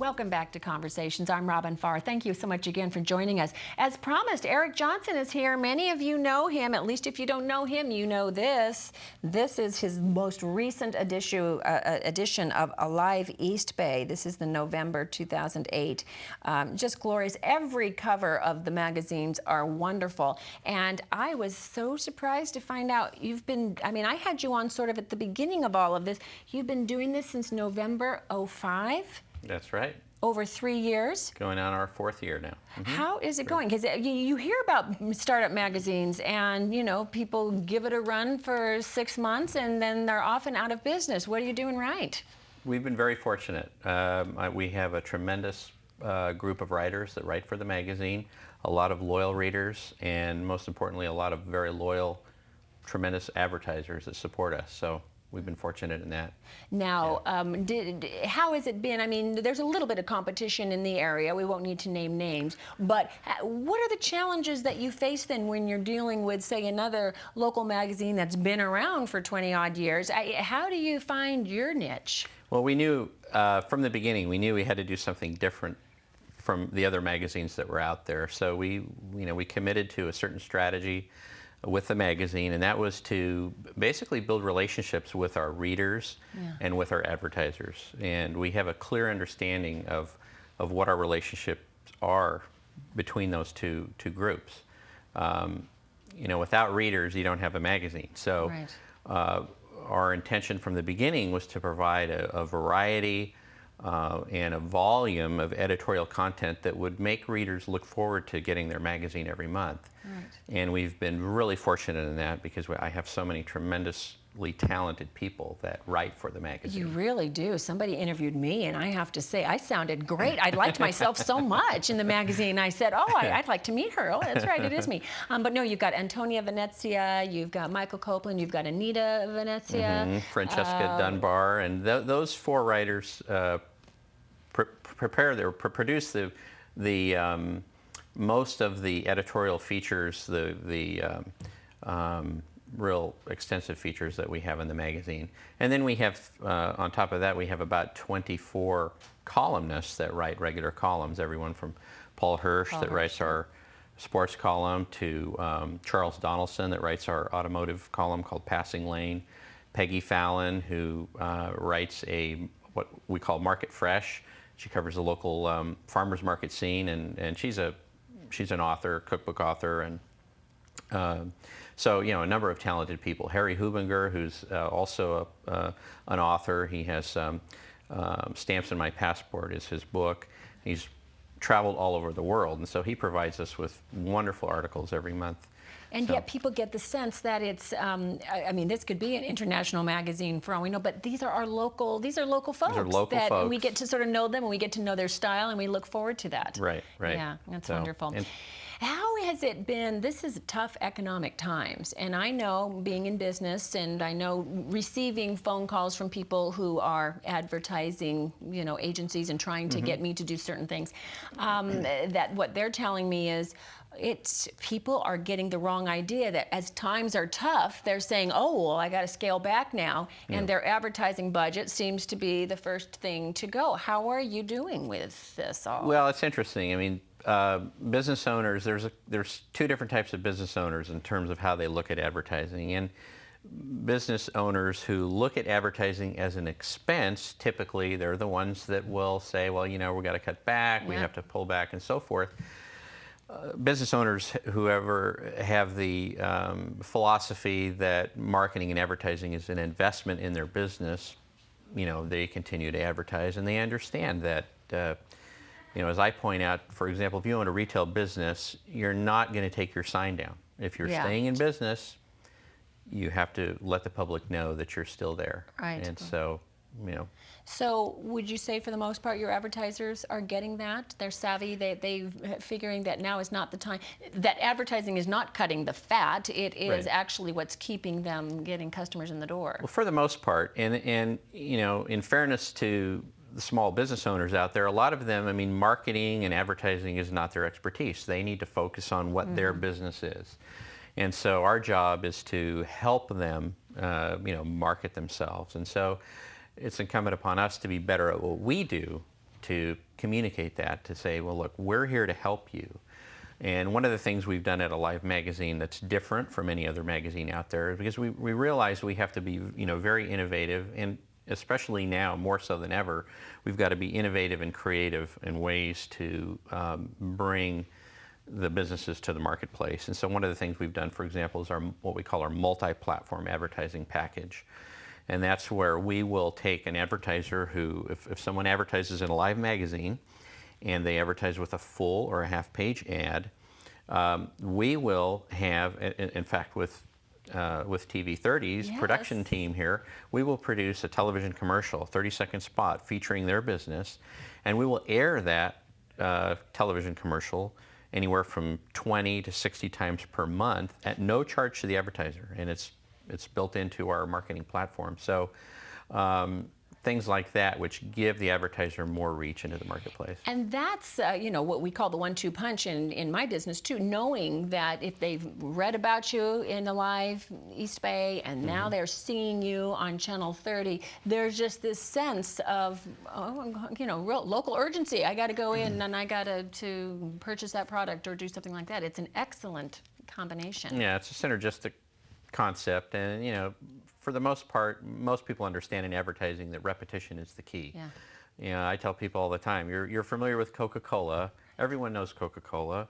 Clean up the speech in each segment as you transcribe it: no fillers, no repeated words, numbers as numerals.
Welcome back to Conversations. I'm Robin Fahr. Thank you so much again for joining us. As promised, Eric Johnson is here. Many of you know him. At least if you don't know him, you know this. This is his most recent edition of Alive East Bay. This is the November 2008. Just glorious. Every cover of the magazines are wonderful. And I was so surprised to find out you've been, I had you on sort of at the beginning of all of this. You've been doing this since November '05. That's right. Over 3 years. Going on our 4th year now. How is it going? Because you hear about startup magazines and, people give it a run for 6 months and then they're often out of business. What are you doing right? We've been very fortunate. We have a tremendous group of writers that write for the magazine, a lot of loyal readers, and most importantly, a lot of very loyal, tremendous advertisers that support us. So we've been fortunate in that. Now, how has it been? There's a little bit of competition in the area. We won't need to name names. But what are the challenges that you face then when you're dealing with, say, another local magazine that's been around for 20-odd years? How do you find your niche? Well, we knew from the beginning, we knew we had to do something different from the other magazines that were out there. So we committed to a certain strategy with the magazine, and that was to basically build relationships with our readers and with our advertisers. And we have a clear understanding of what our relationships are between those two groups. Without readers, you don't have a magazine. So our intention from the beginning was to provide a variety and a volume of editorial content that would make readers look forward to getting their magazine every month. And we've been really fortunate in that because I have so many tremendously talented people that write for the magazine. You really do. Somebody interviewed me, and I have to say, I sounded great. I liked myself so much in the magazine. I said, oh, I'd like to meet her. Oh, that's right, it is me. But no, you've got Antonia Venezia, you've got Michael Copeland, you've got Anita Venezia. Francesca Dunbar, and those 4 writers produce the most of the editorial features, the real extensive features that we have in the magazine. And then we have, on top of that, we have about 24 columnists that write regular columns, everyone from Paul Hirsch that writes our sports column to Charles Donaldson that writes our automotive column called Passing Lane, Peggy Fallon, who writes what we call Market Fresh. She covers the local farmers market scene, and she's an author, cookbook author, and so a number of talented people. Harry Hubinger, who's also an author. He has Stamps in My Passport is his book. He's traveled all over the world, and so he provides us with wonderful articles every month. And yet people get the sense that it's, this could be an international magazine for all we know, but these are our local, folks. These are local folks. And we get to sort of know them, and we get to know their style, and we look forward to that. Right. Yeah, that's wonderful. How has it been? This is tough economic times, and I know being in business, and I know receiving phone calls from people who are advertising, agencies and trying to get me to do certain things, that what they're telling me is, people are getting the wrong idea that as times are tough, they're saying, oh, well, I got to scale back now, and their advertising budget seems to be the first thing to go. How are you doing with this all? Well, it's interesting. Business owners, there's 2 different types of business owners in terms of how they look at advertising. And business owners who look at advertising as an expense, typically they're the ones that will say, well, we got to cut back, we have to pull back, and so forth. Business owners, whoever have the philosophy that marketing and advertising is an investment in their business, they continue to advertise, and they understand that, as I point out, for example, if you own a retail business, you're not going to take your sign down. If you're staying in business, you have to let the public know that you're still there. Right. And so, So would you say for the most part your advertisers are getting that? They're savvy, they're figuring that now is not the time, that advertising is not cutting the fat, it is actually what's keeping them getting customers in the door. Well, for the most part, and in fairness to the small business owners out there, a lot of them, marketing and advertising is not their expertise. They need to focus on what their business is. And so our job is to help them, market themselves. And so it's incumbent upon us to be better at what we do to communicate that, to say, well, look, we're here to help you. And one of the things we've done at Alive magazine that's different from any other magazine out there is because we realize we have to be, very innovative, and especially now more so than ever, we've got to be innovative and creative in ways to bring the businesses to the marketplace. And so one of the things we've done, for example, is what we call our multi-platform advertising package. And that's where we will take an advertiser who, if someone advertises in Alive magazine and they advertise with a full or a half-page ad, we will have, in fact, with TV30's Yes. production team here, we will produce a television commercial, 30-second spot featuring their business, and we will air that television commercial anywhere from 20 to 60 times per month at no charge to the advertiser, and it's built into our marketing platform. So things like that, which give the advertiser more reach into the marketplace. And that's, what we call the 1-2 punch in my business too, knowing that if they've read about you in Alive East Bay and now they're seeing you on Channel 30, there's just this sense of, real local urgency. I got to go in and I got to purchase that product or do something like that. It's an excellent combination. Yeah, it's a synergistic concept, and for the most part, most people understand in advertising that repetition is the key. Yeah. I tell people all the time, you're familiar with Coca-Cola. Everyone knows Coca-Cola,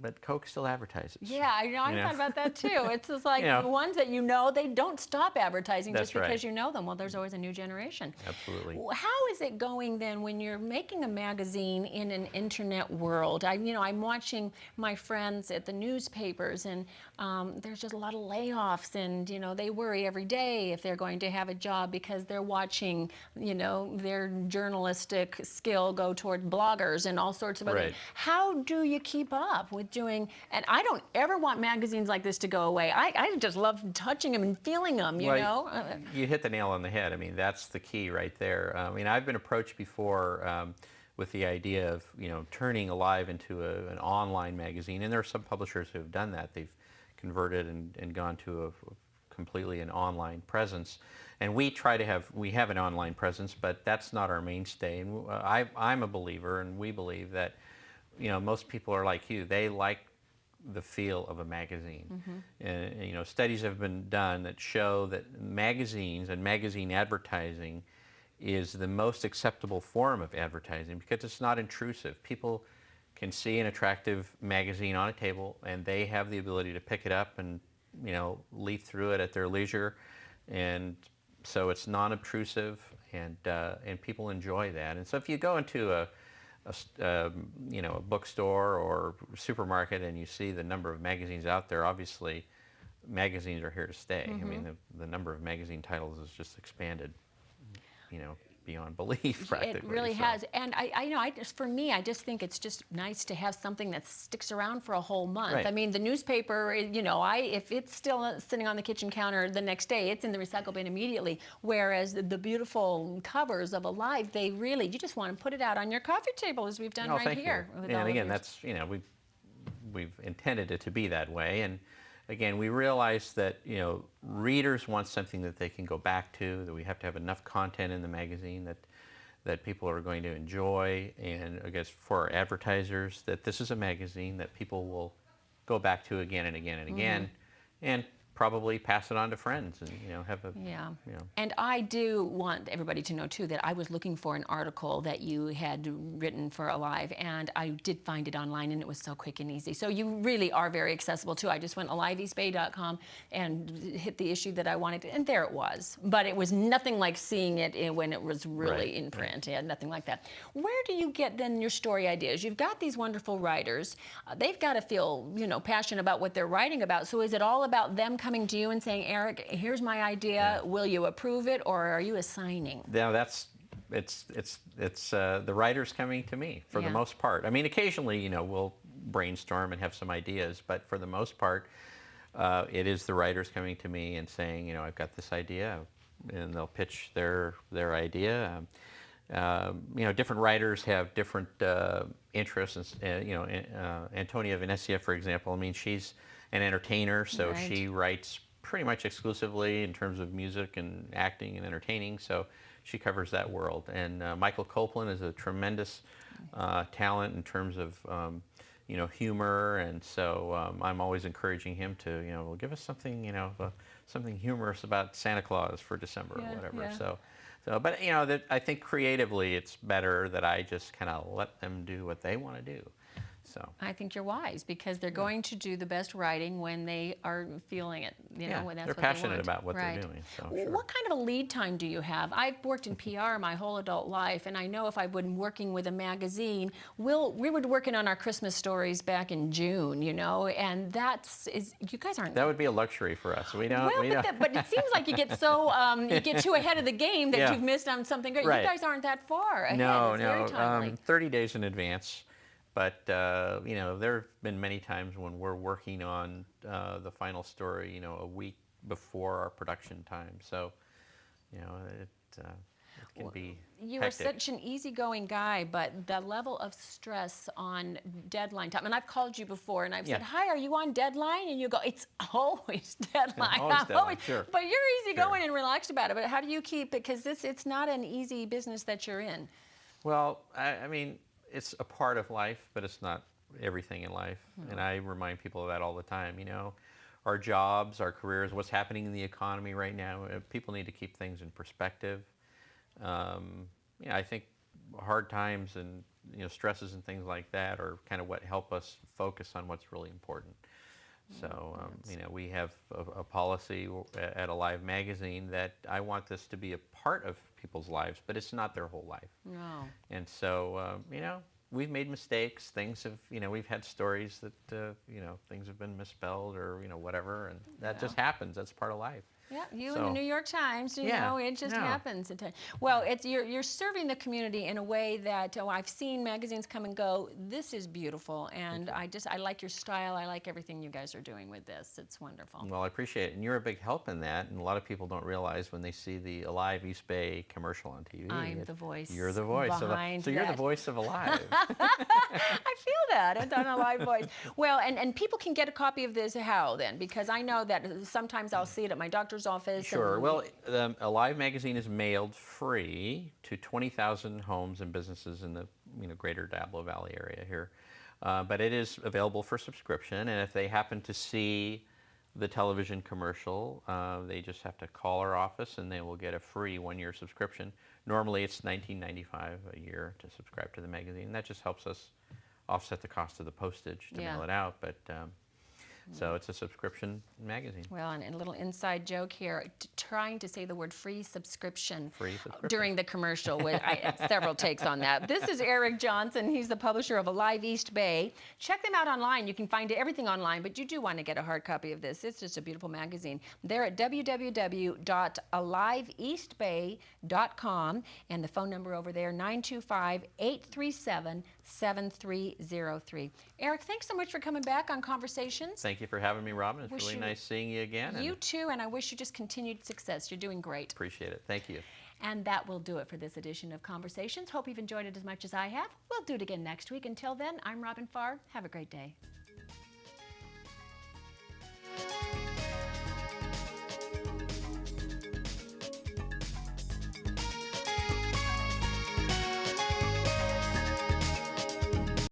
but Coke still advertises. Yeah, I thought about that too. It's just like the ones that they don't stop advertising just because you know them. Well, there's always a new generation. Absolutely. How is it going then when you're making a magazine in an internet world? I'm watching my friends at the newspapers, and there's just a lot of layoffs, and they worry every day if they're going to have a job because they're watching their journalistic skill go toward bloggers and all sorts of other things. How do you keep up with doing? And I don't ever want magazines like this to go away. I just love touching them and feeling them. You hit the nail on the head. I mean, that's the key right there. I've been approached before with the idea of turning Alive into an online magazine, and there are some publishers who have done that. They've converted and gone to completely an online presence. And we have an online presence, but that's not our mainstay. And I'm a believer, and we believe that most people are like you. They like the feel of a magazine. And studies have been done that show that magazines and magazine advertising is the most acceptable form of advertising because it's not intrusive. People can see an attractive magazine on a table, and they have the ability to pick it up and leaf through it at their leisure, and so it's non-obtrusive, and people enjoy that. And so if you go into a bookstore or supermarket and you see the number of magazines out there, obviously magazines are here to stay. I mean, the number of magazine titles has just expanded, beyond belief practically. It really has. And for me, I just think it's just nice to have something that sticks around for a whole month. Right. I mean, the newspaper, if it's still sitting on the kitchen counter the next day, it's in the recycle bin immediately. Whereas the beautiful covers of Alive, you just want to put it out on your coffee table, as we've done right here. And again, that's, we've intended it to be that way. And again, we realize that readers want something that they can go back to, that we have to have enough content in the magazine that people are going to enjoy, and I guess for our advertisers that this is a magazine that people will go back to again and again and again, and probably pass it on to friends, and have a And I do want everybody to know too that I was looking for an article that you had written for Alive, and I did find it online, and it was so quick and easy. So you really are very accessible too. I just went aliveeastbay.com and hit the issue that I wanted, and there it was. But it was nothing like seeing it when it was really in print. Yeah, nothing like that. Where do you get then your story ideas? You've got these wonderful writers. They've got to feel passionate about what they're writing about. So is it all about them coming to you and saying, Eric, here's my idea, will you approve it, or are you assigning? Yeah, it's the writers coming to me for the most part. I mean, occasionally, we'll brainstorm and have some ideas, but for the most part, it is the writers coming to me and saying, I've got this idea, and they'll pitch their idea. Different writers have different interests. Antonia Venezia, for example, I mean, she's an entertainer, so she writes pretty much exclusively in terms of music and acting and entertaining. So she covers that world. And Michael Copeland is a tremendous talent in terms of humor, and so I'm always encouraging him to, well, give us something, something humorous about Santa Claus for December or whatever. Yeah. So, but that I think creatively it's better that I just kind of let them do what they want to do. So I think you're wise, because they're going to do the best writing when they are feeling it, when that's they're what passionate they want. about what Right. they're doing. So sure. What kind of a lead time do you have? I've worked in PR my whole adult life, and I know if I've been working with a magazine, we were working on our Christmas stories back in June, and you guys aren't. That would be a luxury for us. We don't. Well, but it seems like you get you get too ahead of the game that Yeah. you've missed on something great. Right. You guys aren't that far ahead. No, It's very timely. 30 days in advance. But there have been many times when we're working on the final story, a week before our production time. So, it can be You are hectic. such an easygoing guy, but the level of stress on deadline time, and I've called you before, and I've said, Yeah. "Hi, are you on deadline?" And you go, "It's always deadline." Always I'm deadline, sure. But you're easygoing and relaxed about it. But how do you keep it? Because it's not an easy business that you're in. Well, I mean, it's a part of life, but it's not everything in life. And I remind people of that all the time. Our jobs, our careers, what's happening in the economy right now, people need to keep things in perspective. I think hard times and stresses and things like that are kind of what help us focus on what's really important. So we have a policy at Alive magazine that I want this to be a part of people's lives, but it's not their whole life. No. And so we've made mistakes. Things have we've had stories that things have been misspelled or whatever, and that just happens. That's part of life. Yeah, you So, in the New York Times, it just happens. Well, you're serving the community in a way that I've seen magazines come and go. This is beautiful, and I like your style. I like everything you guys are doing with this. It's wonderful. Well, I appreciate it, and you're a big help in that. And a lot of people don't realize when they see the Alive East Bay commercial on TV. I'm the voice. You're the voice. Behind so you're the that. voice of Alive. I feel that. It's on a live voice. Well, and people can get a copy of this how then? Because I know that sometimes I'll see it at my doctor's office. Sure. Well, Alive magazine is mailed free to 20,000 homes and businesses in the greater Diablo Valley area here. But it is available for subscription, and if they happen to see the television commercial, they just have to call our office and they will get a free 1-year subscription. Normally it's $19.95 a year to subscribe to the magazine. And that just helps us offset the cost of the postage to mail it out. But so it's a subscription magazine. Well, and a little inside joke here, trying to say the word free subscription, Free subscription. during the commercial. Several takes on that. This is Eric Johnson. He's the publisher of Alive East Bay. Check them out online. You can find everything online, but you do want to get a hard copy of this. It's just a beautiful magazine. They're at www.aliveeastbay.com, and the phone number over there, 925-837-7303. Eric, thanks so much for coming back on Conversations. Thank you for having me, Robin. It's Wish really you- nice seeing you again. You And too, and I wish you just continued success. You're doing great. appreciate it. Thank you. And that will do it for this edition of Conversations. Hope you've enjoyed it as much as I have. We'll do it again next week. Until then, I'm Robin Fahr. Have a great day.